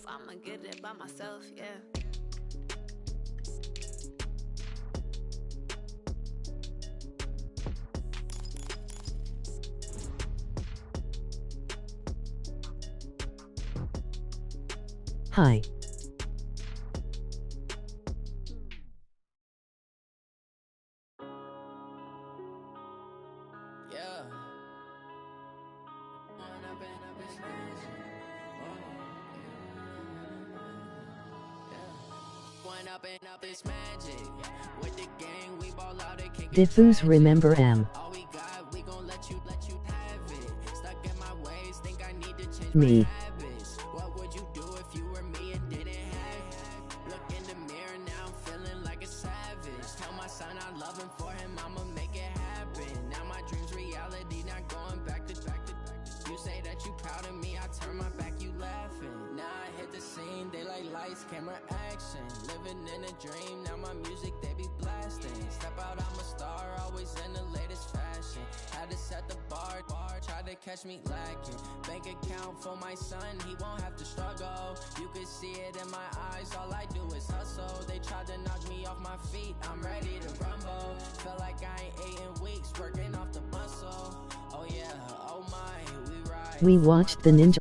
I'ma get it by myself, yeah. Hi. Diffuse remember M. Me. What would you do if you were me and didn't have it? Look in the mirror now, I'm feeling like a savage. Tell my son I love him, for him I'ma make it happen. Now my dreams reality, not going back to back. You say that you proud of me, I turn my back, you laughing. Now I hit the scene, they like lights, camera, action. Living in a dream, now my music they be blasting. Step out, I'm a star, always in the latest fashion. Had to set the bar, tried to catch me lacking. Bank account for my son, he won't have to struggle. You can see it in my eyes, all I do is hustle. They tried to knock me off my feet, I'm ready to rumble. Feel like I ain't ate in weeks, working off the muscle. Oh yeah, oh my, we ride. We watched the Ninja.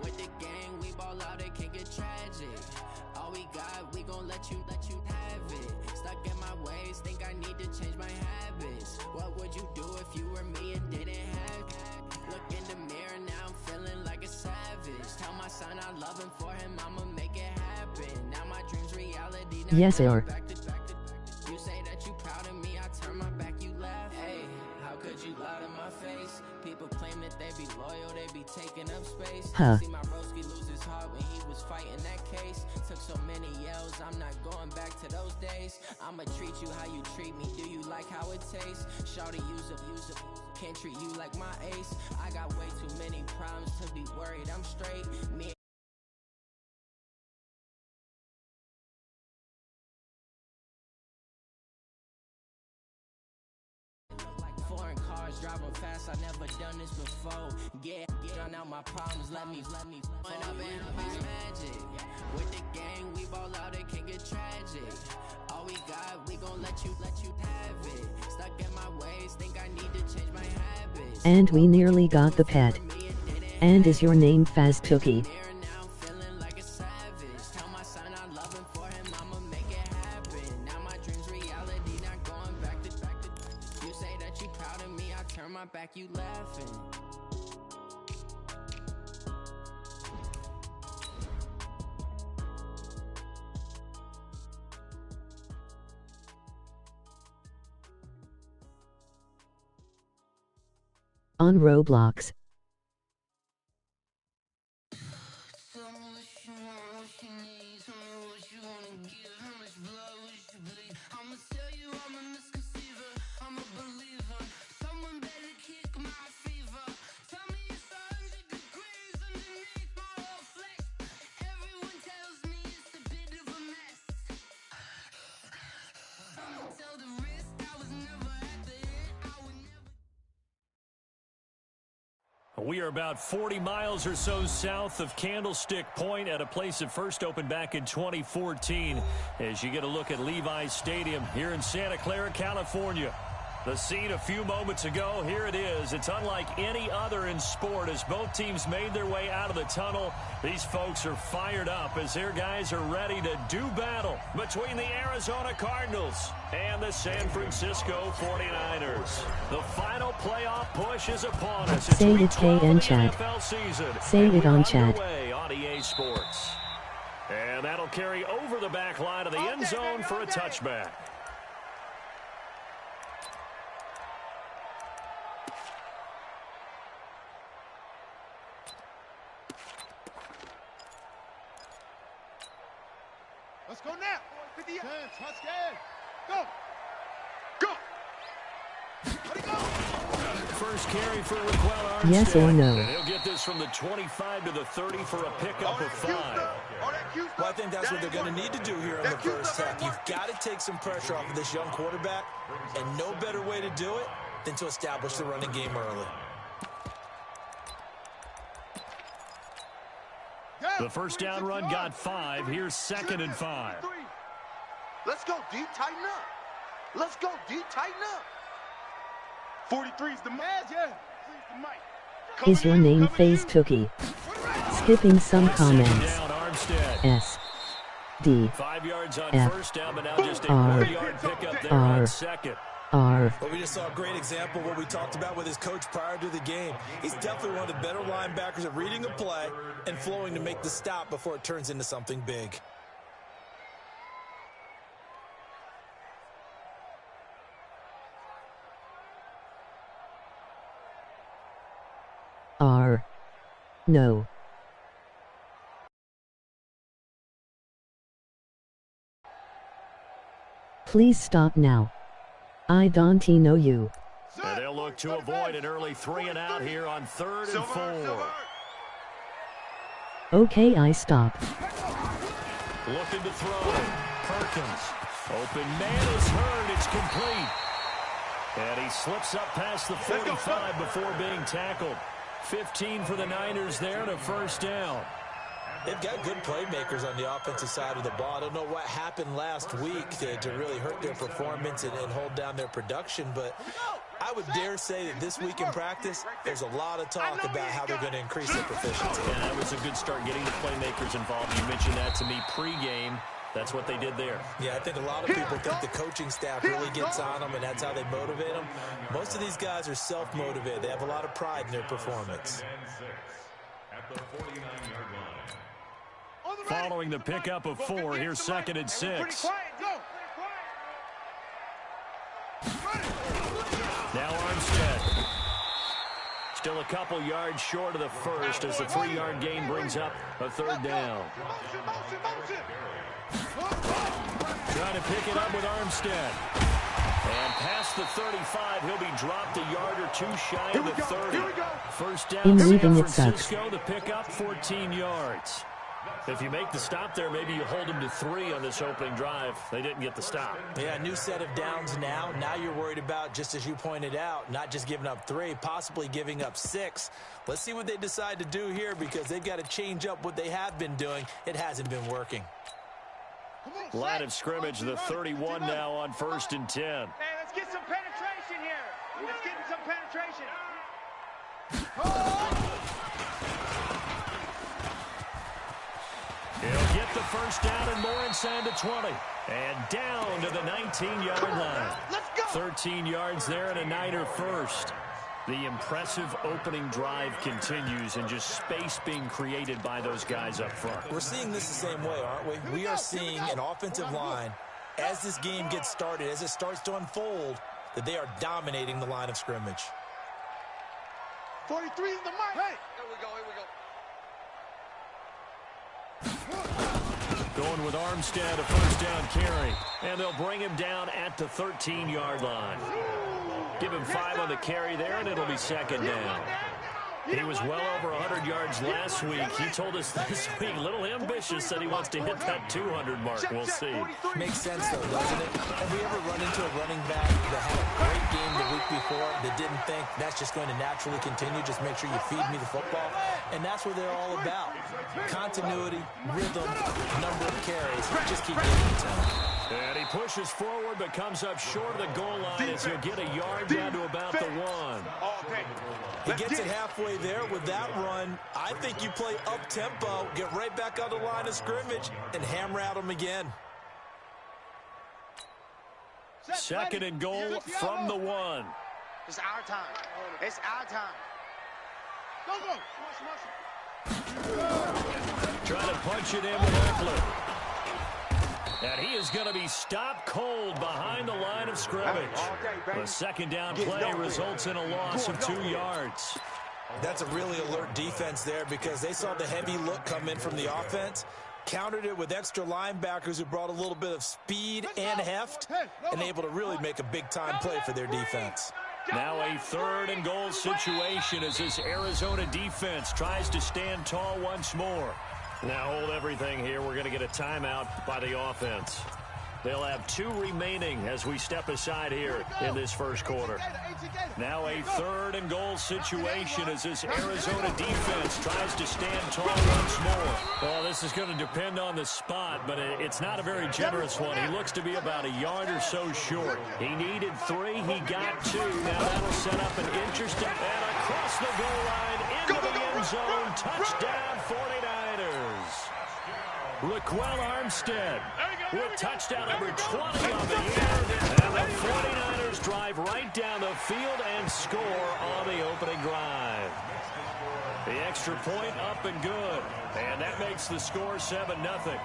With the gang, we ball out, it can get tragic. All we got, we gon' let you have it. Stuck in my ways, think I need to change my habits. What would you do if you were me and didn't have it? Look in the mirror, now I'm feeling like a savage. Tell my son I love him, for him I'ma make it happen. Now my dreams reality. Yes, sir. You say that you proud of me, I turn my back, you laugh. Hey, how could you lie to my face? People claim that they be loyal, they be taking up space. Huh. See my broski lose his heart when he was fighting that case. Took so many yells, I'm not going back to those days. I'ma treat you how you treat me, do you like how it tastes? Shawty use up, can't treat you like my ace. I got way too many problems to be worried, I'm straight. Me foreign cars driving fast, I never done this before. Get drown out my problems, let me When up and up is magic. With the gang, we ball out, it can get tragic. All we got, we gon' let you have it. Stuck in my ways, think I need to change my habits. And we nearly got the pet. And is your name Faz Cookie? Back, you laughing. On Roblox. We are about 40 miles or so south of Candlestick Point at a place that first opened back in 2014 as you get a look at Levi's Stadium here in Santa Clara, California. The scene a few moments ago, here it is. It's unlike any other in sport as both teams made their way out of the tunnel. These folks are fired up as their guys are ready to do battle between the Arizona Cardinals and the San Francisco 49ers. The final playoff push is upon us. Say it KN chat. Say it on chat. On EA Sports. And that'll carry over the back line of the end zone for a touchback. Let's go now. 50 yards. Touchdown. Go. Go. Let it go. First carry for Raquel Armstead. Yes or no? And he'll get this from the 25 to the 30 for a pickup of 5. Well, I think that's what they're going to need to do here in the first half. You've got to take some pressure off of this young quarterback, and no better way to do it than to establish the running game early. The first down run got 5. Here's 2nd and 5. Let's go, D. Tighten up. Let's go, D. Tighten up. 43's the man. Yeah. Is your name FaZe Tookie? Skipping some comments. Down, Armstead. S. D. 5 yards on F. first down, but now just a R. 4-yard pickup there R. on 2nd. R. Well, we just saw a great example of what we talked about with his coach prior to the game. He's definitely one of the better linebackers at reading a play and flowing to make the stop before it turns into something big. R. No. Please stop now. I don't know you. And they'll look to avoid an early 3 and out here on 3rd and 4. Okay, I stop. Looking to throw. Perkins. Open man is heard. It's complete. And he slips up past the 45 before being tackled. 15 for the Niners there and a first down. They've got good playmakers on the offensive side of the ball. I don't know what happened last week to really hurt their performance and hold down their production, but I would dare say that this week in practice, there's a lot of talk about how they're going to increase their proficiency. Yeah, that was a good start getting the playmakers involved. You mentioned that to me pregame. That's what they did there. Yeah, I think a lot of people think the coaching staff really gets on them, and that's how they motivate them. Most of these guys are self-motivated. They have a lot of pride in their performance. Following the pickup of 4, here's 2nd and 6. Now Armstead. Still a couple yards short of the first as the 3-yard gain brings up a 3rd down. Trying to pick it up with Armstead. And past the 35, he'll be dropped a yard or 2 shy of the 30. First down, In San leaving it sucks. Francisco, the pickup, 14 yards. If you make the stop there, maybe you hold them to 3 on this opening drive. They didn't get the stop. Yeah, new set of downs now. Now you're worried about, just as you pointed out, not just giving up 3, possibly giving up 6. Let's see what they decide to do here because they've got to change up what they have been doing. It hasn't been working. Line of scrimmage, the 31 now on 1st and 10. Hey, let's get some penetration here. Let's get some penetration. He'll get the first down and more inside the 20. And down to the 19-yard line. 13 yards there and a Niner first. The impressive opening drive continues and just space being created by those guys up front. We're seeing this the same way, aren't we? We are seeing an offensive line, as this game gets started, as it starts to unfold, that they are dominating the line of scrimmage. 43 is the mark. Hey. Here we go. Going with Armstead, a first down carry. And they'll bring him down at the 13-yard line. Give him 5 on the carry there, and it'll be 2nd down. He was well over 100 yards last week. He told us this week, a little ambitious, said he wants to hit that 200 mark. We'll see. Makes sense, though, doesn't it? Have we ever run into a running back that had a great game the week before that didn't think that's just going to naturally continue? Just make sure you feed me the football. And that's what they're all about. Continuity, rhythm, number of carries. Just keep giving it to him. And he pushes forward but comes up short of the goal line as he'll get a yard down to about the 1. He gets it halfway there with that run. I think you play up-tempo, get right back on the line of scrimmage, and hammer at him again. 2nd and goal from the 1. It's our time. It's our time. Go. Trying to punch it in with Eckler. And he is going to be stopped cold behind the line of scrimmage. The 2nd down play results in a loss of 2 yards. That's a really alert defense there because they saw the heavy look come in from the offense, countered it with extra linebackers who brought a little bit of speed and heft, and able to really make a big-time play for their defense. Now a 3rd and goal situation as this Arizona defense tries to stand tall once more. Now hold everything here. We're going to get a timeout by the offense. They'll have 2 remaining as we step aside here in this first quarter. Now a 3rd and goal situation as this Arizona defense tries to stand tall once more. Well, this is going to depend on the spot, but it's not a very generous one. He looks to be about a yard or so short. He needed 3. He got 2. Now that'll set up an interesting and across the goal line into the end zone. Touchdown 49ers. Raquel Armstead with touchdown number 20 on the year. And the 49ers drive right down the field and score on the opening drive. The extra point up and good. And that makes the score 7-0.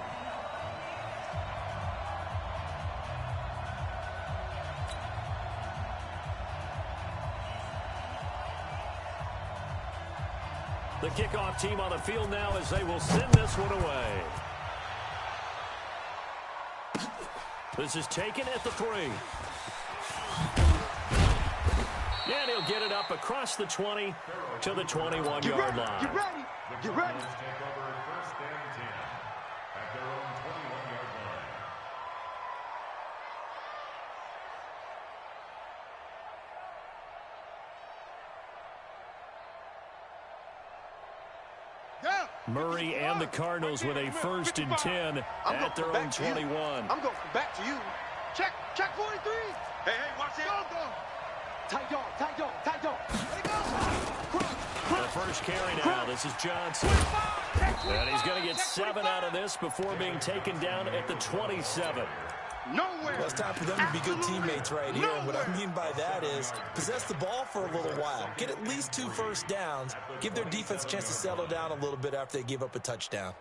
The kickoff team on the field now as they will send this one away. This is taken at the 3. And he'll get it up across the 20 to the 21-yard line. Get ready. Get ready. Murray and the Cardinals with a 1st and 10 at their own 21. I'm going back to you. Check 43. Hey, watch it. Go. Tight dog. The first carry now. This is Johnson. And he's going to get 7 out of this before being taken down at the 27. Nowhere. Well, it's time for them to be good teammates right here. And what I mean by that is possess the ball for a little while. Get at least 2 first downs. Give their defense a chance to settle down a little bit after they give up a touchdown.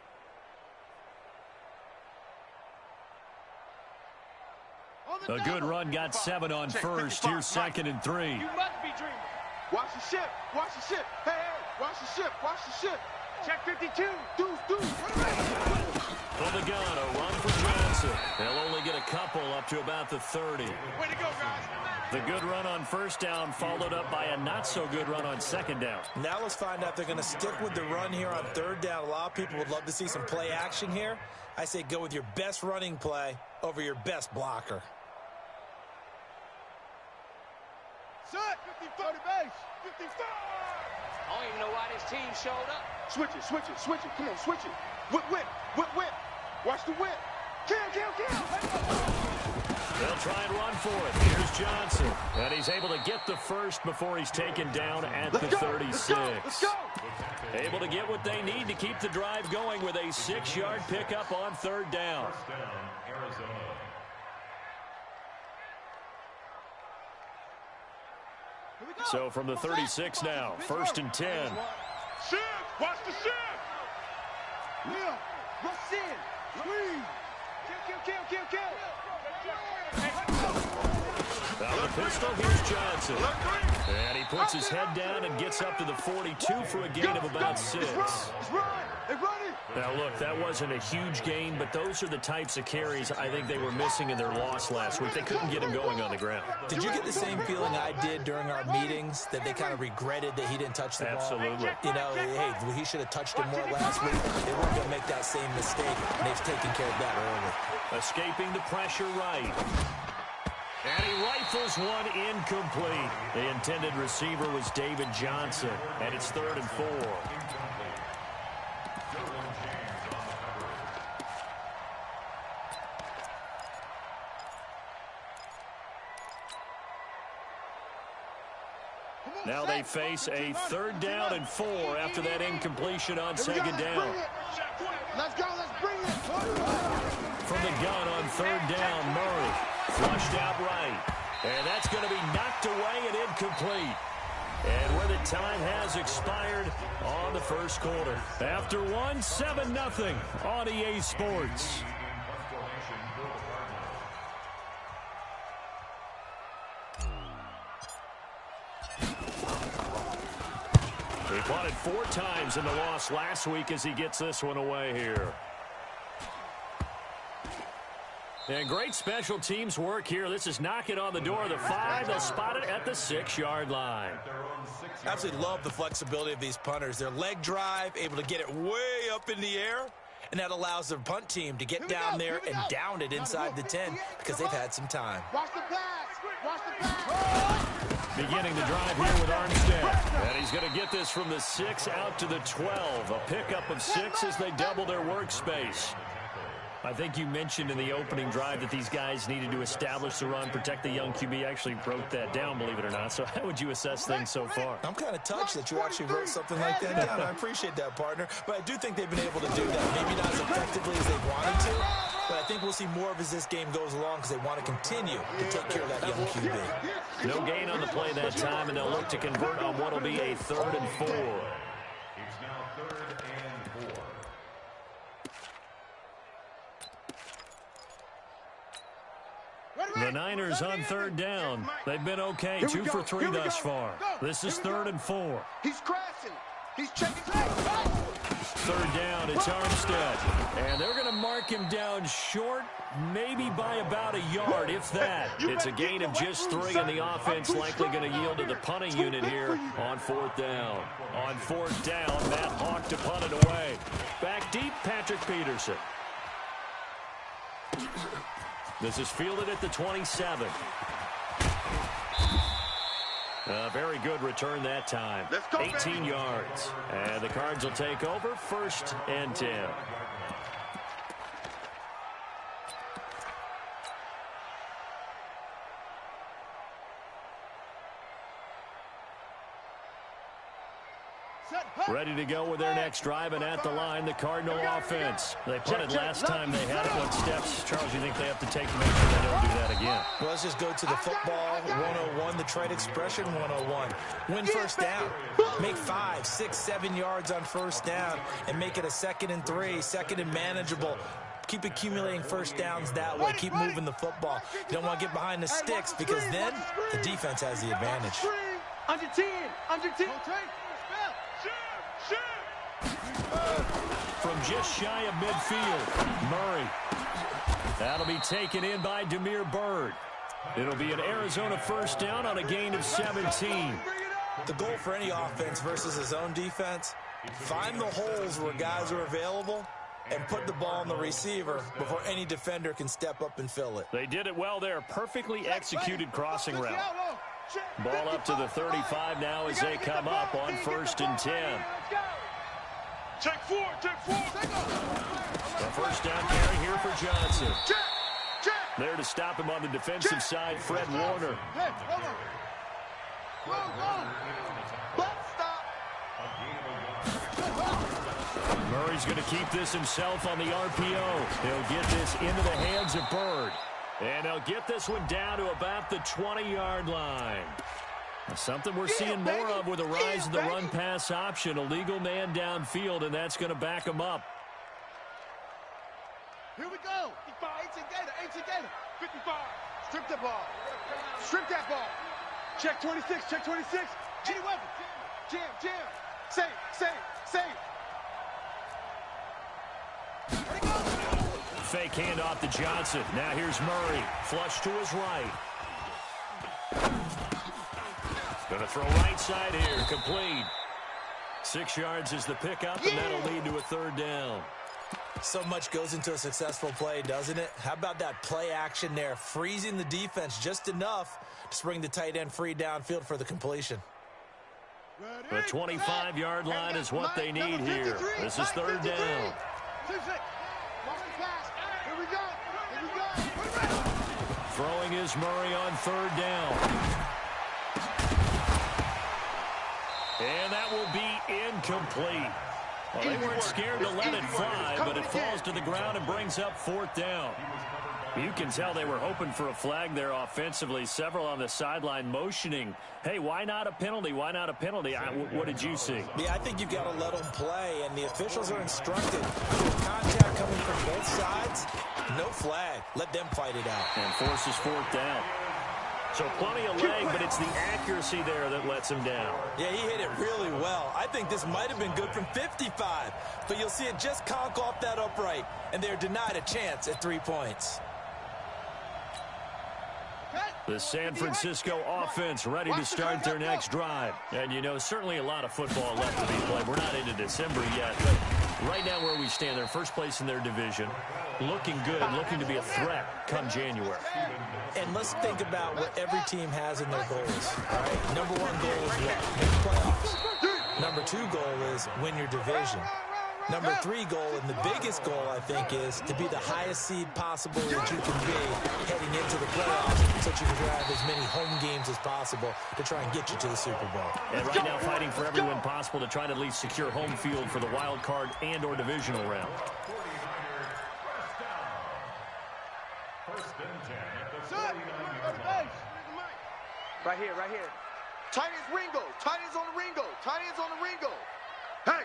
A good run got 7 on first. Here's 2nd and 3. You must be dreaming. Watch the ship. Hey, watch the ship. Check 52. Deuce. For the gun, a run for Johnson. They'll only get a couple up to about the 30. Way to go, guys. The good run on first down followed up by a not-so-good run on 2nd down. Now let's find out if they're going to stick with the run here on 3rd down. A lot of people would love to see some play action here. I say go with your best running play over your best blocker. Set. 55 to base. 55. I don't even know why this team showed up. Switch it. Come on, switch it. Whip. Watch the whip. Kill. They'll try and run for it. Here's Johnson. And he's able to get the first before he's taken down at the 36. Let's go. Able to get what they need to keep the drive going with a 6-yard pickup on 3rd down. So from the 36 now, 1st and 10. Shift. Watch the shift. Neil, rush in. Please. Kill. Out of the pistol, here's Johnson. And he puts his head down and gets up to the 42 for a gain of about 6. It's running. Now, look, that wasn't a huge gain, but those are the types of carries I think they were missing in their loss last week. They couldn't get him going on the ground. Did you get the same feeling I did during our meetings, that they kind of regretted that he didn't touch the ball? Absolutely. You know, hey, he should have touched him more last week. They weren't going to make that same mistake, and they've taken care of that early. Escaping the pressure right. And he rifles one incomplete. The intended receiver was David Johnson, and it's 3rd and 4. Now they face a 3rd down and 4 after that incompletion on 2nd down. Let's go. Let's bring it. From the gun on 3rd down, Murray flushed out right. And that's going to be knocked away and incomplete. And where the time has expired on the first quarter. After one, 7-0 on EA Sports. He punted 4 times in the loss last week as he gets this one away here. And great special teams work here. This is knocking on the door of the 5. They'll spot it at the 6-yard line. Absolutely love the flexibility of these punters. Their leg drive, able to get it way up in the air, and that allows the punt team to get down there and down it inside the 10 because they've had some time. Watch the pass. Watch the pass. Beginning the drive here with Armstead. And he's going to get this from the 6 out to the 12. A pickup of 6 as they double their workspace. I think you mentioned in the opening drive that these guys needed to establish the run, protect the young QB. I actually wrote that down, believe it or not. So how would you assess things so far? I'm kind of touched that you actually wrote something like that down. I appreciate that, partner. But I do think they've been able to do that. Maybe not as effectively as they wanted to, but I think we'll see more of as this game goes along because they want to continue to take care of that young QB. No gain on the play that time, and they'll look to convert on what will be a 3rd and 4. It's now 3rd and 4. The Niners on 3rd down. They've been okay, 2 for 3 thus far. This is 3rd and 4. He's crashing. He's checking. 3rd down, it's Armstead. And they're going to mark him down short, maybe by about a yard, if that. It's a gain of just 3, and the offense likely going to yield to the punting unit here on 4th down. On 4th down, Matt Hawk to punt it away. Back deep, Patrick Peterson. This is fielded at the 27. A very good return that time. 18 yards. And the Cards will take over 1st and 10. Ready to go with their next drive, and at the line, the Cardinal offense. They punted last time they had it. What steps, Charles, you think they have to take to make sure they don't do that again? Well, let's just go to the football 101, the trade expression 101. Win 1st down. Make 5, 6, 7 yards on 1st down and make it a 2nd and 3, 2nd and manageable. Keep accumulating 1st downs that way. Keep moving the football. You don't want to get behind the sticks because then the defense has the advantage. Under 10. Under 10. From just shy of midfield, Murray. That'll be taken in by Damiere Byrd. It'll be an Arizona 1st down on a gain of 17. The goal for any offense versus his own defense, find the holes where guys are available and put the ball on the receiver before any defender can step up and fill it. They did it well there. Perfectly executed crossing route. Ball up to the 35 now as they come up on 1st and 10. Check 4. Check 4. The 1st down carry here for Johnson. There to stop him on the defensive side, Fred Warner. Hey, hold on. Murray's going to keep this himself on the RPO. He'll get this into the hands of Byrd. And they'll get this one down to about the 20-yard line. Something we're seeing more of with the rise of the run-pass option. A legal man downfield, and that's going to back him up. Here we go. 18 Gator. 55. Strip the ball. Strip that ball. Check 26. Check 26. G Weapon. Jam. Save. Fake handoff to Johnson. Now here's Murray. Flush to his right. Going to throw right side here. Complete. 6 yards is the pickup, and that'll lead to a 3rd down. So much goes into a successful play, doesn't it? How about that play action there? Freezing the defense just enough to bring the tight end free downfield for the completion. The 25-yard line is what they need here. This is 3rd down. Throwing is Murray on 3rd down. And that will be incomplete. Well, they weren't scared to let it fly, but it falls to the ground and brings up 4th down. You can tell they were hoping for a flag there offensively. Several on the sideline motioning, hey, why not a penalty? Why not a penalty? What did you see? Yeah, I think you've got to let them play, and the officials are instructed. With contact coming from both sides, no flag. Let them fight it out. And forces 4th down. So plenty of leg, but it's the accuracy there that lets him down. Yeah, he hit it really well. I think this might have been good from 55, but you'll see it just conk off that upright, and they're denied a chance at 3 points. Okay. The San Francisco offense ready to start their next drive. And, you know, certainly a lot of football left to be played. We're not into December yet, but right now where we stand, they're first place in their division. Looking good, looking to be a threat come January. And let's think about what every team has in their goals, all right? Number one goal is what? Make playoffs. Number two goal is win your division. Number three goal, and the biggest goal, I think, is to be the highest seed possible that you can be heading into the playoffs so that you can have as many home games as possible to try and get you to the Super Bowl. And right now fighting for every win possible to try to at least secure home field for the wild card and or divisional round. Right here, right here. Tight ends Ringo. Tight ends on the Ringo. Tight ends on the Ringo. Hey!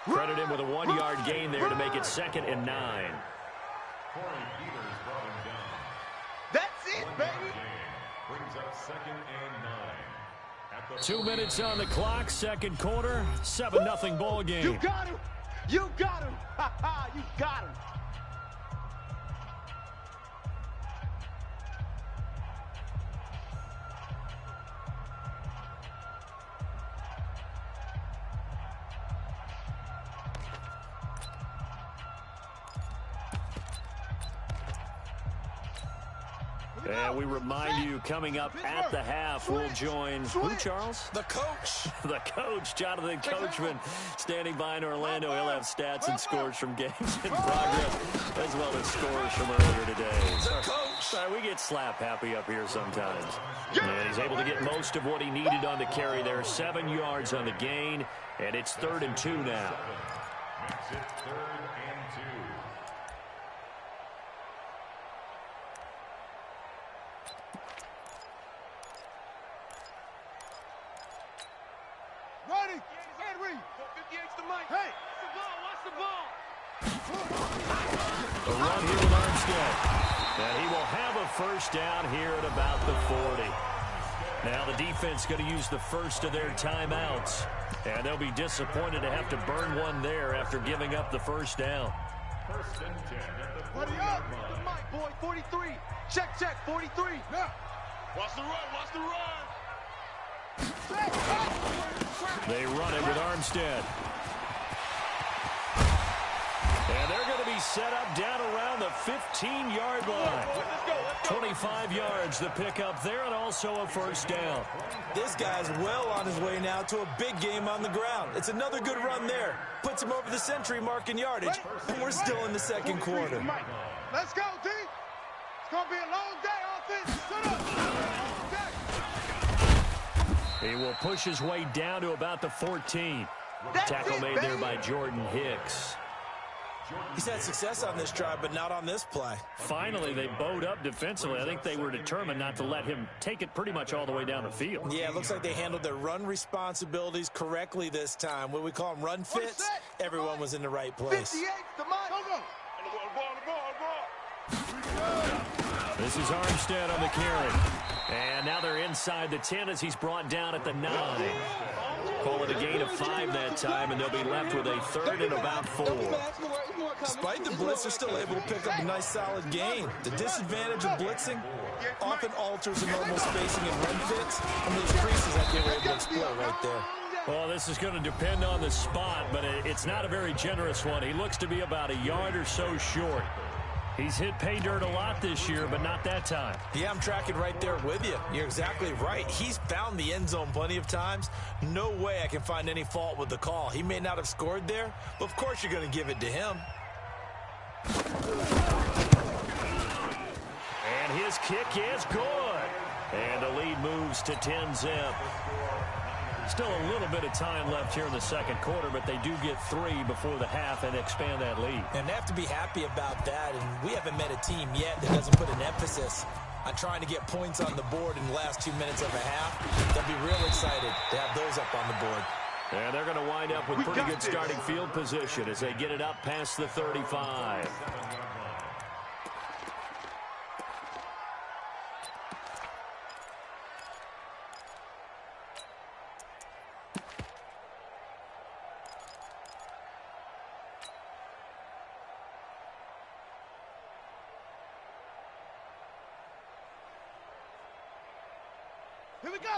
Credit him with a 1-yard gain there to make it 2nd and 9. That's it, baby. Brings up 2nd and 9. 2 minutes on the clock, second quarter, 7-0 ball game. You got him. You got him. Ha ha, you got him. And we remind you, coming up at the half, we'll join who, Charles? The coach. The coach, Jonathan Coachman, standing by in Orlando. He'll have stats and scores from games in progress, as well as scores from earlier today. The coach. Sorry, we get slap happy up here sometimes. And he's able to get most of what he needed on the carry there. 7 yards on the gain, and it's 3rd and 2 now. Makes it 3rd and 2. Ready. Henry. 58's the mic. Hey. Watch the ball. A run here with Armstead. And he will have a first down here at about the 40. Now the defense going to use the first of their timeouts. And they'll be disappointed to have to burn one there after giving up the first down. 1st and 10 at the 40 Buddy up. The mic, boy. 43. Check, 43. Now. Watch the run. Watch the run. They run it with Armstead. And they're going to be set up down around the 15-yard line. 25 yards the pickup there, and also a first down. This guy's well on his way now to a big game on the ground. It's another good run there. Puts him over the century mark in yardage, and we're still in the second quarter. Let's go, D. It's going to be a long day, offense. Shut up. He will push his way down to about the 14. Tackle made there by Jordan Hicks. He's had success on this drive, but not on this play. Finally, they bowed up defensively. I think they were determined not to let him take it pretty much all the way down the field. Yeah, it looks like they handled their run responsibilities correctly this time. What we call them run fits, everyone was in the right place. 58, the mic. Go. This is Armstead on the carry. And now they're inside the 10 as he's brought down at the 9. Call it a gain of 5 that time, and they'll be left with a 3rd and about 4. Despite the blitz, they're still able to pick up a nice solid gain. The disadvantage of blitzing often alters the normal spacing and run fits, and those creases that they were able to exploit right there. Well, this is going to depend on the spot, but it's not a very generous one. He looks to be about a yard or so short. He's hit pay dirt a lot this year, but not that time. Yeah, I'm tracking right there with you. You're exactly right. He's found the end zone plenty of times. No way I can find any fault with the call. He may not have scored there, but of course you're going to give it to him. And his kick is good. And the lead moves to 10-zip. Still a little bit of time left here in the second quarter, but they do get 3 before the half and expand that lead. And they have to be happy about that, and we haven't met a team yet that doesn't put an emphasis on trying to get points on the board in the last 2 minutes of a half. They'll be real excited to have those up on the board. And they're going to wind up with pretty good starting field position as they get it up past the 35.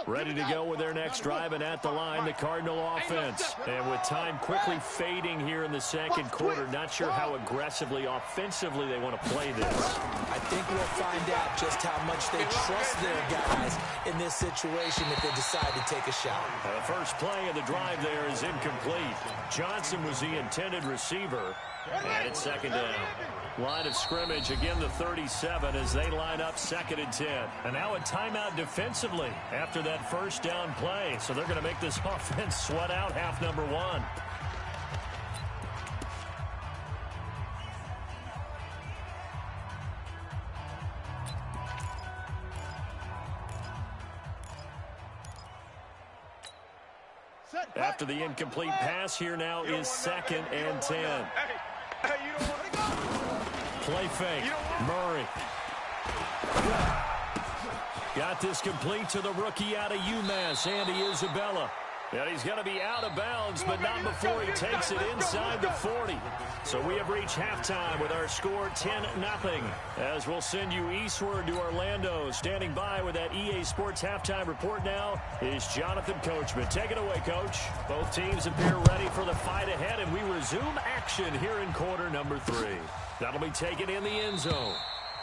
Ready to go with their next drive, and at the line, the Cardinal offense. And with time quickly fading here in the second quarter, not sure how aggressively, offensively they want to play this. I think we'll find out just how much they trust their guys in this situation if they decide to take a shot. The first play of the drive there is incomplete. Johnson was the intended receiver, and it's second down. Line of scrimmage, again the 37 as they line up 2nd and 10. And now a timeout defensively after that first down play. So they're going to make this offense sweat out half number one. After the incomplete pass, here now is 2nd and 10. Play fake. Murray. Got this complete to the rookie out of UMass, Andy Isabella. And he's going to be out of bounds, but not before he takes it inside the 40. So we have reached halftime with our score 10-0. As we'll send you eastward to Orlando. Standing by with that EA Sports halftime report now is Jonathan Coachman. Take it away, Coach. Both teams appear ready for the fight ahead, and we resume action here in quarter number 3. That'll be taken in the end zone.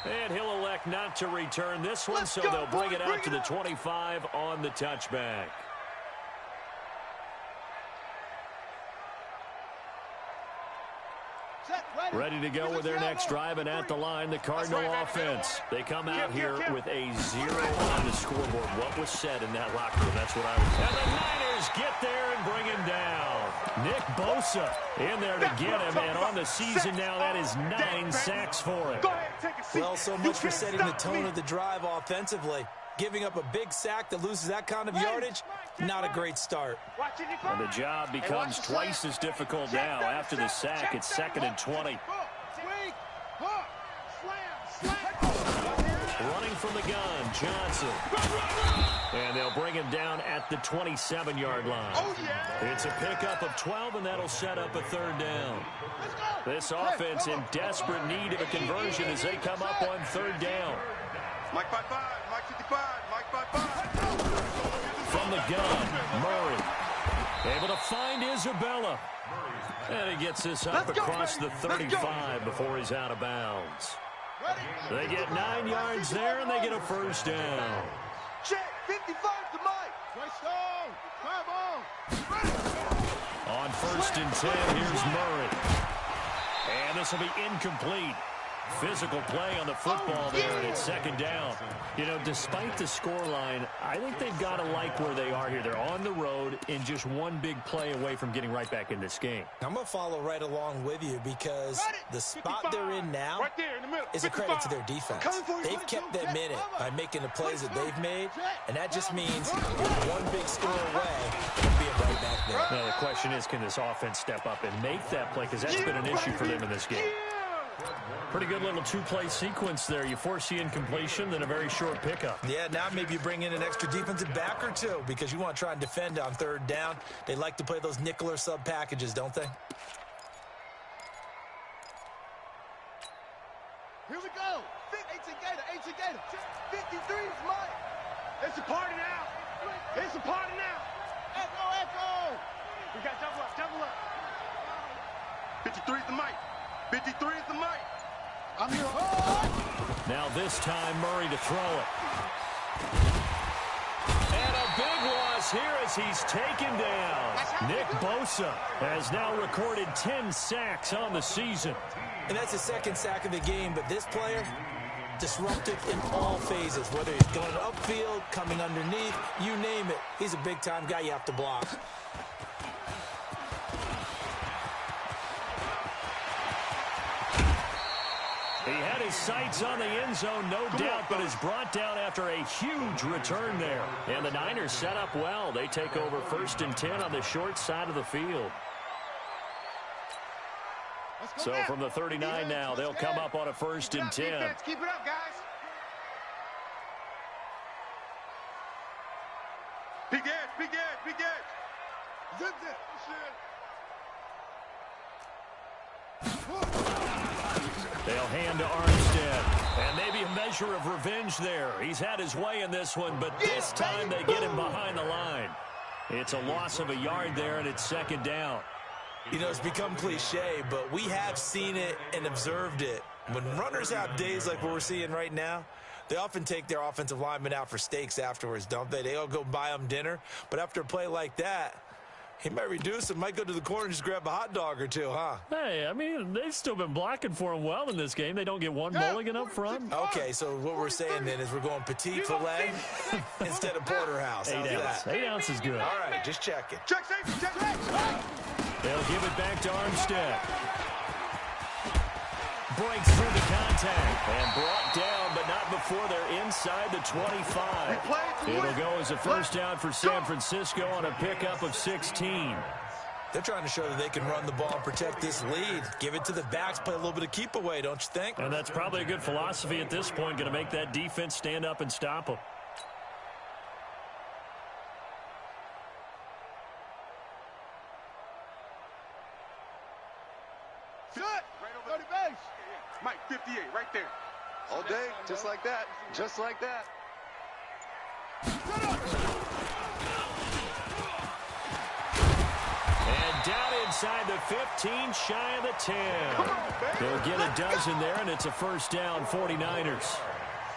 And he'll elect not to return this one, so they'll bring it out to the 25 on the touchback. Ready to go with their next drive, and at the line, the Cardinal offense. They come out here with a 0 on the scoreboard. What was said in that locker room? That's what I was saying. And the Niners get there and bring him down. Nick Bosa in there to get him, and on the season now, that is 9 sacks for him. Well, so much for setting the tone of the drive offensively. Giving up a big sack that loses that kind of yardage, not a great start. And the job becomes twice as difficult now. After the sack, it's 2nd and 20. Running from the gun, Johnson. And they'll bring him down at the 27-yard line. It's a pickup of 12, and that'll set up a 3rd down. This offense in desperate need of a conversion as they come up on 3rd down. Mike 5-5, Mike 55, Mike 5-5. From the gun, Murray. Able to find Isabella. And he gets this up across the 35 before he's out of bounds. They get 9 yards there, and they get a 1st down. Check, 55 to Mike. On 1st and 10, here's Murray. And this will be incomplete. Physical play on the football there, and it's 2nd down. You know, despite the scoreline, I think they've got to like where they are here. They're on the road and just one big play away from getting right back in this game. I'm going to follow right along with you because the spot they're in now is a credit to their defense. They've kept them in it by making the plays that they've made, and that just means you're one big score away from being right back there. Now, the question is, can this offense step up and make that play? Because that's been an issue for them in this game. Pretty good little 2-play sequence there. You force the incompletion, then a very short pickup. Yeah, now maybe you bring in an extra defensive back or two because you want to try and defend on 3rd down. They like to play those nickel or sub packages, don't they? Here we go. 8-Gator. 53 is mine. It's a party now. It's a party now. Echo. We got double up. 53 is the mic. 53 is the mic. I'm here. Now this time, Murray to throw it. And a big loss here as he's taken down. Nick Bosa has now recorded 10 sacks on the season. And that's the 2nd sack of the game, but this player, disruptive in all phases, whether he's going upfield, coming underneath, you name it. He's a big-time guy you have to block. He had his sights on the end zone, no doubt, but is brought down after a huge return there. And the Niners set up well. They take over 1st and 10 on the short side of the field. So from the 39 now, they'll come up on a 1st and 10. Keep it up, guys. Big edge. Zip. They'll hand to Armstead. And maybe a measure of revenge there. He's had his way in this one, but this time they get him behind the line. It's a loss of a yard there, and it's second down. You know, it's become cliche, but we have seen it and observed it. When runners have days like what we're seeing right now, they often take their offensive linemen out for steaks afterwards, don't they? They all go buy them dinner. But after a play like that, he might reduce it, might go to the corner and just grab a hot dog or two, huh? Hey, I mean, they've still been blocking for him well in this game. They don't get one mulligan up front. Okay, so what we're saying then is we're going petite filet instead of porterhouse. 8 ounce. 8 ounce is good. All right, just checking. Check safety, check safety. They'll give it back to Armstead. Breaks through the contact and brought down, but not before they're inside the 25. It'll go as a first down for San Francisco on a pickup of 16. They're trying to show that they can run the ball and protect this lead. Give it to the backs, play a little bit of keep away, don't you think? And that's probably a good philosophy at this point, going to make that defense stand up and stop them. Mike, 58, right there. All day, just like that. Just like that. And down inside the 15, shy of the 10. They'll get a dozen there, and it's a first down, 49ers.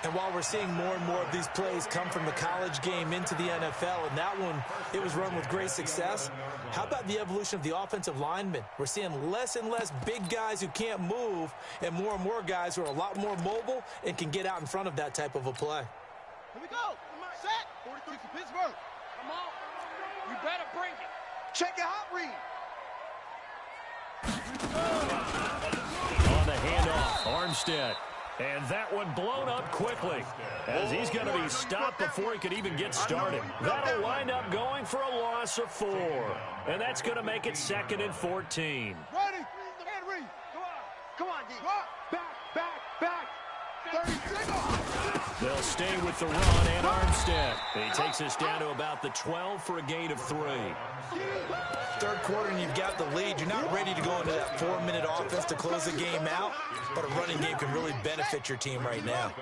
And while we're seeing more and more of these plays come from the college game into the NFL, and that one, it was run with great success, how about the evolution of the offensive linemen? We're seeing less and less big guys who can't move and more guys who are a lot more mobile and can get out in front of that type of a play. Here we go. Set. 43 to Pittsburgh. Come on. You better bring it. Check your hot read. On the handoff, Armstead. And that one blown up quickly as he's going to be stopped before he could even get started. That'll wind up going for a loss of 4. And that's going to make it 2nd and 14. Ready? And read. Come on, D. Back. 36. They'll stay with the run and Armstead. He takes us down to about the 12 for a gain of 3. Third quarter and you've got the lead. You're not ready to go into that 4-minute offense to close the game out, but a running game can really benefit your team right now.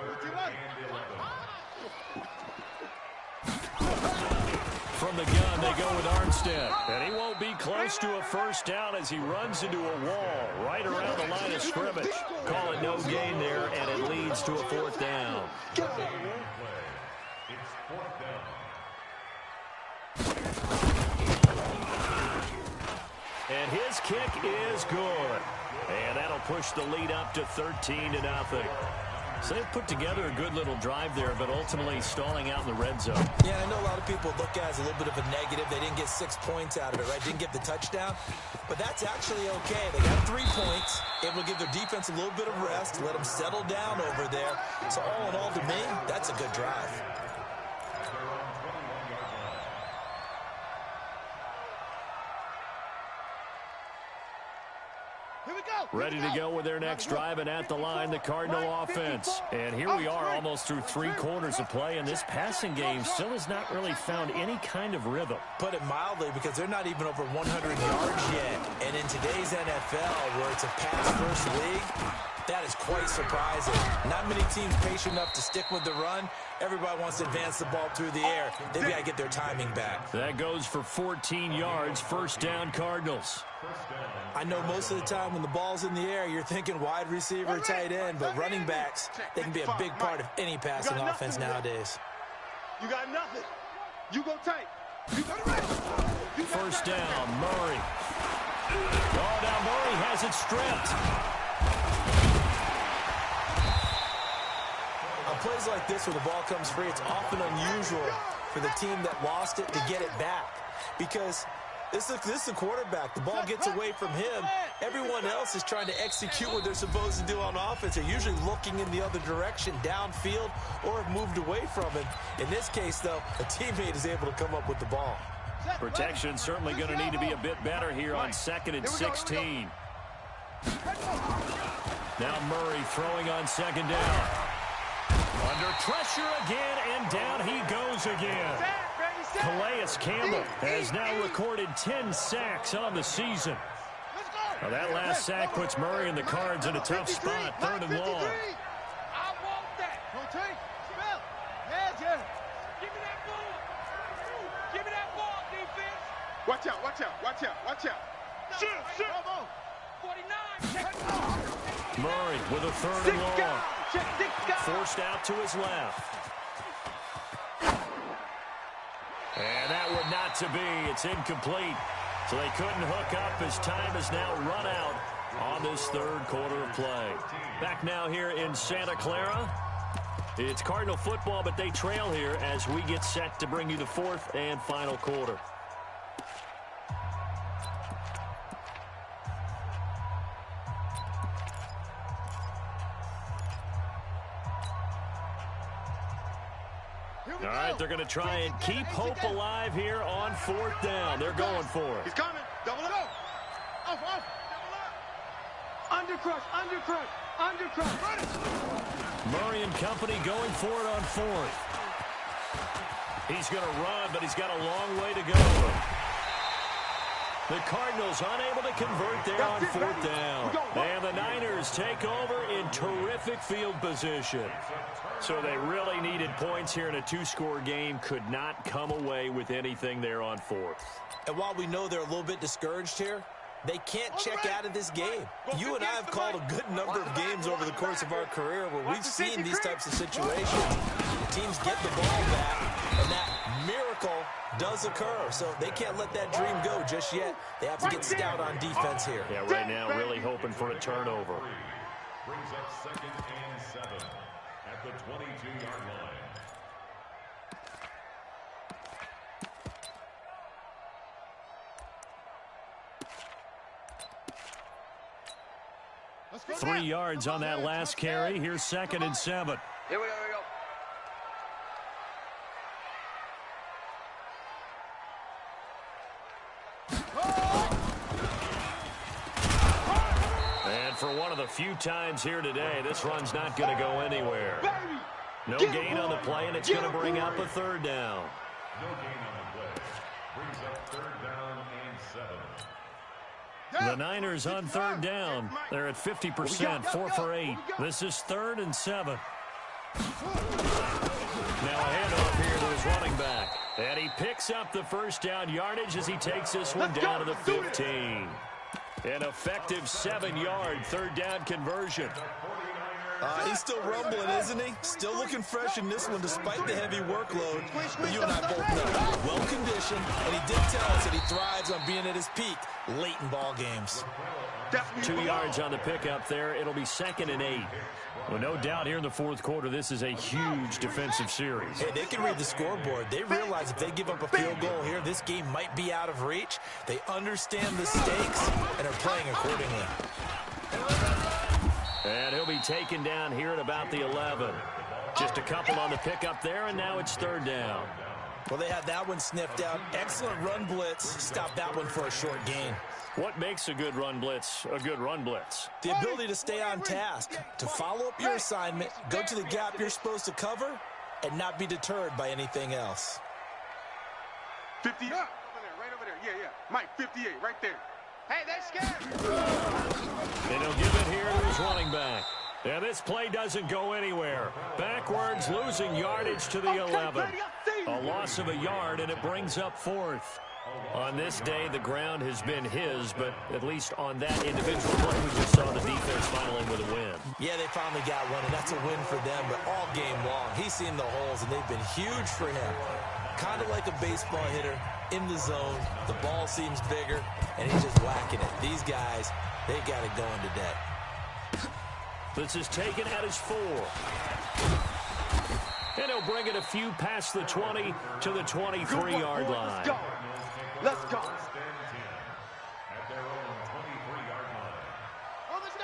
From the gun, they go with Armstead. And he won't be close to a first down as he runs into a wall right around the line of scrimmage. Call it no gain there, and it leads to a 4th down. And his kick is good. And that'll push the lead up to 13-0. So they've put together a good little drive there, but ultimately stalling out in the red zone. Yeah, I know a lot of people look at it as a little bit of a negative. They didn't get 6 points out of it, right? Didn't get the touchdown. But that's actually okay. They got 3 points. Able to give their defense a little bit of rest, let them settle down over there. So all in all, to me, that's a good drive. Ready to go with their next drive, and at the line, the Cardinal offense. And here we are almost through 3 quarters of play, and this passing game still has not really found any kind of rhythm. Put it mildly, because they're not even over 100 yards yet. And in today's NFL, where it's a pass-first league, that is quite surprising. Not many teams patient enough to stick with the run. Everybody wants to advance the ball through the air. They've got to get their timing back. That goes for 14 yards, first down Cardinals. I know most of the time when the ball's in the air, you're thinking wide receiver, tight end, but running backs, they can be a big part of any passing offense nowadays. You got nothing. You go tight. First down, Murray. Oh, now Murray has it stripped. On plays like this where the ball comes free, it's often unusual for the team that lost it to get it back, because this is the quarterback. The ball gets away from him. Everyone else is trying to execute what they're supposed to do on offense. They're usually looking in the other direction, downfield, or have moved away from it. In this case, though, a teammate is able to come up with the ball. Protection certainly going to need to be a bit better here on 2nd and 16. Now Murray throwing on 2nd down. Under pressure again, and down he goes again. Calais Campbell has now recorded 10 sacks on the season. Well, that last sack puts Murray and the Cards in a tough spot. 3rd and long. I want that. Don't take. Spell. Yeah, Jeff. Give me that ball. Give me that ball, defense. Watch out, watch out, watch out, watch out. Shoot. 49. Murray with a 3rd and long. Forced out to his left. And that would not to be. It's incomplete. So they couldn't hook up as time has now run out on this 3rd quarter of play. Back now here in Santa Clara. It's Cardinal football, but they trail here as we get set to bring you the 4th and final quarter. All right, they're going to try and keep hope alive here on 4th down. They're going for it. He's coming. Double it up. Off. Double up. Undercrush. Murray and company going for it on 4th. He's going to run, but he's got a long way to go. The Cardinals unable to convert there on 4th down. And the Niners take over in terrific field position. So they really needed points here in a 2-score game. Could not come away with anything there on 4th. And while we know they're a little bit discouraged here, they can't check out of this game. You and I have called a good number of games over the course of our career where we've seen these types of situations. The teams get the ball back, and that miracle does occur. So they can't let that dream go just yet. They have to get stout on defense here. Yeah, right now really hoping for a turnover. Brings up 2nd and 7 at the 22-yard line. Let's go. 3 yards on that last carry. Here's 2nd and 7. Here we go. And for one of the few times here today, this run's not going to go anywhere. No gain on the play, and it's going to bring up a 3rd down. No gain on the play. Brings up 3rd down and 7. The Niners on 3rd down. They're at 50%, 4 for 8. This is 3rd and 7. Now a handoff here to his running back. And he picks up the 1st down yardage as he takes this one down to the 15. An effective 7-yard 3rd down conversion. He's still rumbling, isn't he? Still looking fresh in this one despite the heavy workload. But you and I both know, well-conditioned, and he did tell us that he thrives on being at his peak late in ball games. 2 yards on the pickup there. It'll be 2nd and 8. Well, no doubt here in the 4th quarter, this is a huge defensive series. Hey, they can read the scoreboard. They realize if they give up a field goal here, this game might be out of reach. They understand the stakes and are playing accordingly. And he'll be taken down here at about the 11. Just a couple on the pickup there, and now it's 3rd down. Well, they had that one sniffed out. Excellent run blitz. Stop that one for a short gain. What makes a good run blitz a good run blitz? The ability to stay on task, to follow up your assignment, go to the gap you're supposed to cover, and not be deterred by anything else. 50. Right over there. Yeah. Mike, 58, right there. Hey, they're scared. And he'll give it here to his running back. And this play doesn't go anywhere. Backwards, losing yardage to the 11. A loss of a yard, and it brings up 4th. On this day, the ground has been his, but at least on that individual play, we just saw the defense finally with a win. Yeah, they finally got one, and that's a win for them, but all game long, he's seen the holes, and they've been huge for him. Kind of like a baseball hitter in the zone. The ball seems bigger, and he's just whacking it. These guys, they got it going today. This is taken at his 4. And he'll bring it a few past the 20 to the 23-yard line. Let's go. At their own 23-yard line.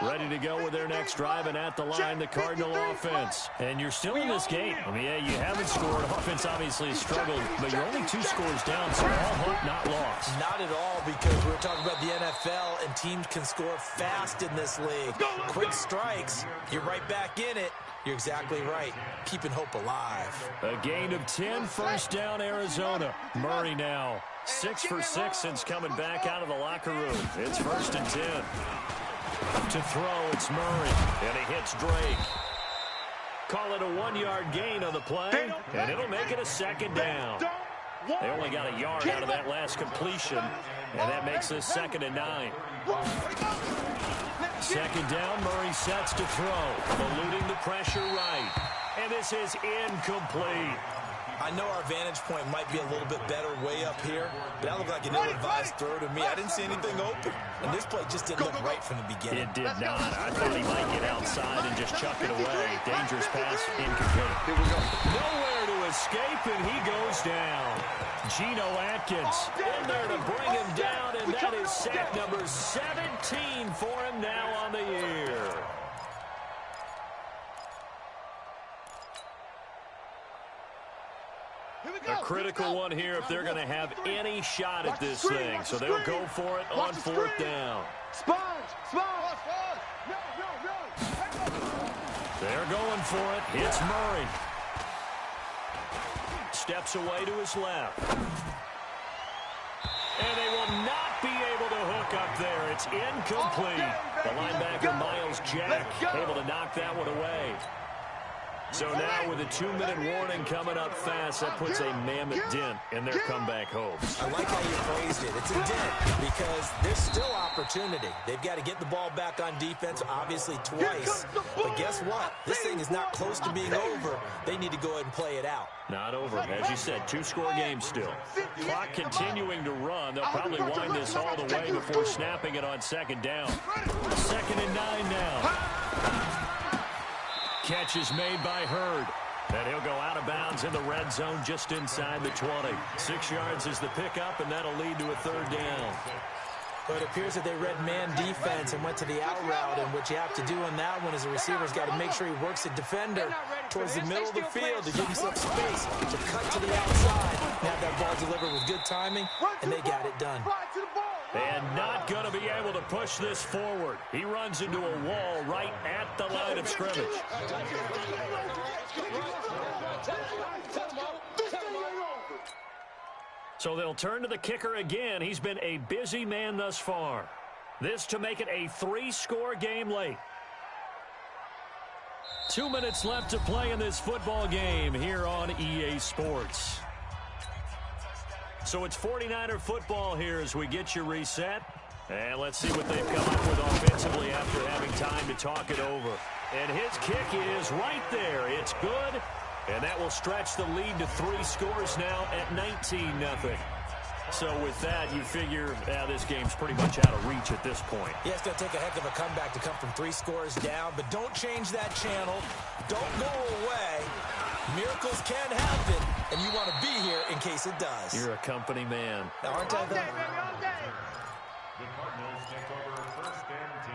Ready to go with their next drive, and at the line, the Cardinal offense. And you're still in this game. I mean, yeah, you haven't scored. Offense obviously has struggled, but you're only 2 scores down, so all hope not lost. Not at all, because we're talking about the NFL, and teams can score fast in this league. Quick strikes, you're right back in it. You're exactly right. Keeping hope alive. A gain of 10, first down, Arizona. Murray now 6 for 6 since coming back out of the locker room. It's 1st and 10. To throw, it's Murray, and he hits Drake. Call it a 1-yard gain on the play, and it'll make it a 2nd down. They only got a yard out of that last completion, and that makes this 2nd and 9. 2nd down, Murray sets to throw, eluding the pressure right. And this is incomplete. I know our vantage point might be a little bit better way up here, but that looked like an ill-advised throw to me. I didn't see anything open, and this play just didn't look right from the beginning. It did not. I thought he might get outside and just chuck it away. Dangerous pass, incomplete. Here we go. Nowhere to escape, and he goes down. Geno Atkins in there to bring him down, and that is sack number 17 for him now on the year. A critical one here if they're going to have any shot at this thing. So they'll go for it on 4th down. Sponge! They're going for it. It's Murray. Steps away to his left. And they will not be able to hook up there. It's incomplete. The linebacker, Miles Jack, able to knock that one away. So now with a 2-minute warning coming up fast, that puts a mammoth dent in their comeback hopes. I like how you phrased it. It's a dent because there's still opportunity. They've got to get the ball back on defense, obviously twice. But guess what? This thing is not close to being over. They need to go ahead and play it out. Not over. As you said, 2-score game still. Clock continuing to run. They'll probably wind this all the way before snapping it on 2nd down. 2nd and 9 now. Catch is made by Hurd. And he'll go out of bounds in the red zone just inside the 20. 6 yards is the pickup, and that'll lead to a 3rd down. But it appears that they read man defense and went to the out route, and what you have to do on that one is the receiver's got to make sure he works the defender towards the middle of the field to give himself space to cut to the outside and have that ball delivered with good timing, and they got it done. And not going to be able to push this forward. He runs into a wall right at the line of scrimmage. So they'll turn to the kicker again. He's been a busy man thus far. This to make it a 3-score game late. 2 minutes left to play in this football game here on EA Sports. So it's 49er football here as we get you reset. And let's see what they've come up with offensively after having time to talk it over. And his kick is right there. It's good. And that will stretch the lead to 3 scores now at 19-0. So with that, you figure this game's pretty much out of reach at this point. Yeah, it's going to take a heck of a comeback to come from 3 scores down. But don't change that channel. Don't go away. Miracles can happen, and you want to be here in case it does. You're a company man. Aren't I, though? The Cardinals take over 1st and 10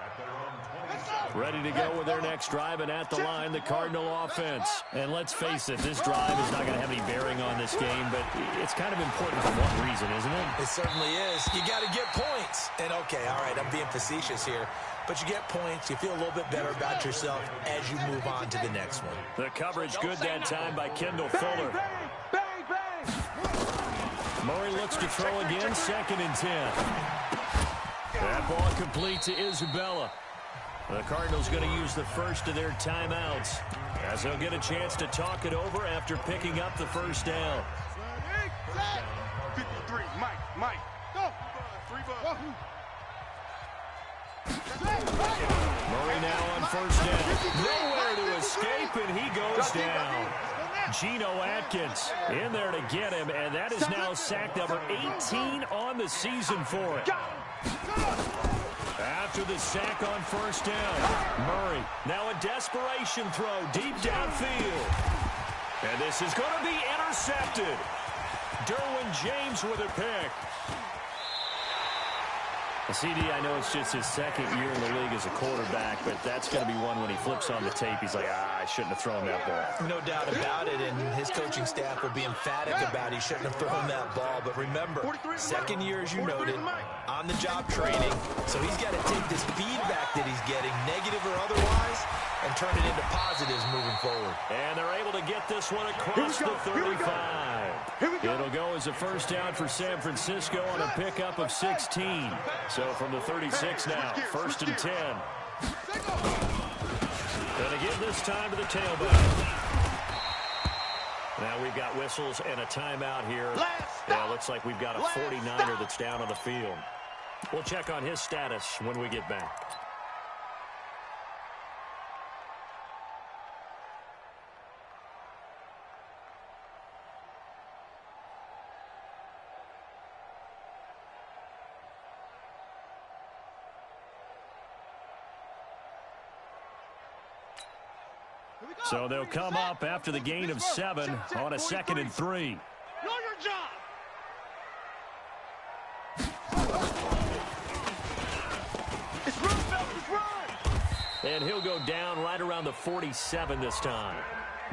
at their own 27. Ready to go with their next drive, and at the line, the Cardinal offense. And let's face it, this drive is not going to have any bearing on this game, but it's kind of important for one reason, isn't it? It certainly is. You got to get points. And, okay, all right, I'm being facetious here. But you get points, you feel a little bit better about yourself as you move on to the next one. The coverage good that time by Kendall Fuller. Murray looks to throw again, 2nd and 10. That ball complete to Isabella. The Cardinals going to use the first of their timeouts as they'll get a chance to talk it over after picking up the 1st down. 53, Mike, go. 3 bucks. Murray now on 1st down. Nowhere to escape, and he goes down. Geno Atkins in there to get him, and that is now sack number 18 on the season for him. After the sack on 1st down, Murray now a desperation throw deep downfield. And this is going to be intercepted. Derwin James with a pick. CD, I know it's just his second year in the league as a quarterback, but that's going to be one when he flips on the tape. He's like, I shouldn't have thrown that ball. No doubt about it, and his coaching staff will be emphatic about he shouldn't have thrown that ball. But remember, second year, as you noted, on-the-job training. So he's got to take this feedback that he's getting, negative or otherwise, and turn it into positives moving forward. And they're able to get this one across the 35. It'll go as a first down for San Francisco on a pickup of 16. So from the 36 now, 1st and 10. Going to give this time to the tailback. Now we've got whistles and a timeout here. Yeah, looks like we've got a 49er that's down on the field. We'll check on his status when we get back. So they'll come up after the gain of 7 on a 2nd and 3. Know your job. It's run, fellas, it's run. And he'll go down right around the 47 this time.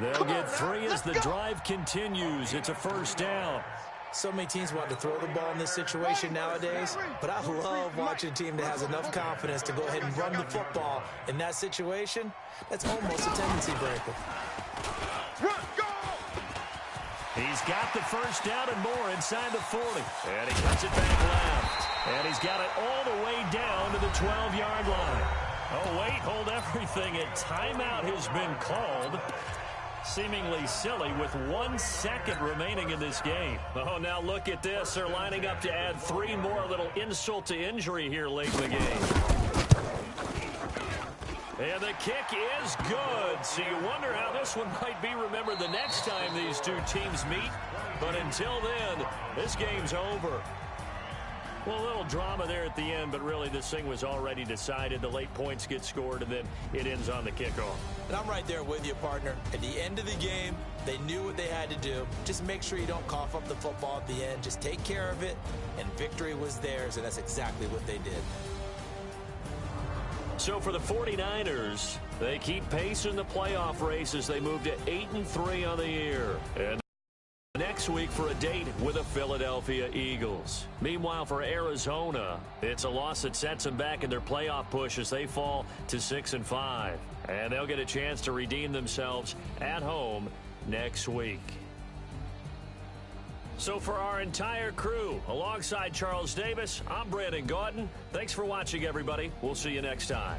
They'll get 3 as the drive continues. It's a first down. So many teams want to throw the ball in this situation nowadays, but I love watching a team that has enough confidence to go ahead and run the football in that situation. That's almost a tendency breaker. Run, go! He's got the first down and more inside the 40. And he cuts it back left. And he's got it all the way down to the 12-yard line. Oh, wait, hold everything. A timeout has been called. Seemingly silly with 1 second remaining in this game. Oh, now look at this. They're lining up to add 3 more, a little insult to injury here late in the game. And the kick is good. So you wonder how this one might be remembered the next time these two teams meet. But until then, this game's over. Well, a little drama there at the end, but really this thing was already decided. The late points get scored, and then it ends on the kickoff. And I'm right there with you, partner. At the end of the game, they knew what they had to do. Just make sure you don't cough up the football at the end. Just take care of it, and victory was theirs, and that's exactly what they did. So for the 49ers, they keep pace in the playoff race as they move to 8-3 on the year. And next week for a date with the Philadelphia Eagles. Meanwhile, for Arizona, it's a loss that sets them back in their playoff push as they fall to 6-5. And they'll get a chance to redeem themselves at home next week. So for our entire crew, alongside Charles Davis, I'm Brandon Gautin. Thanks for watching, everybody. We'll see you next time.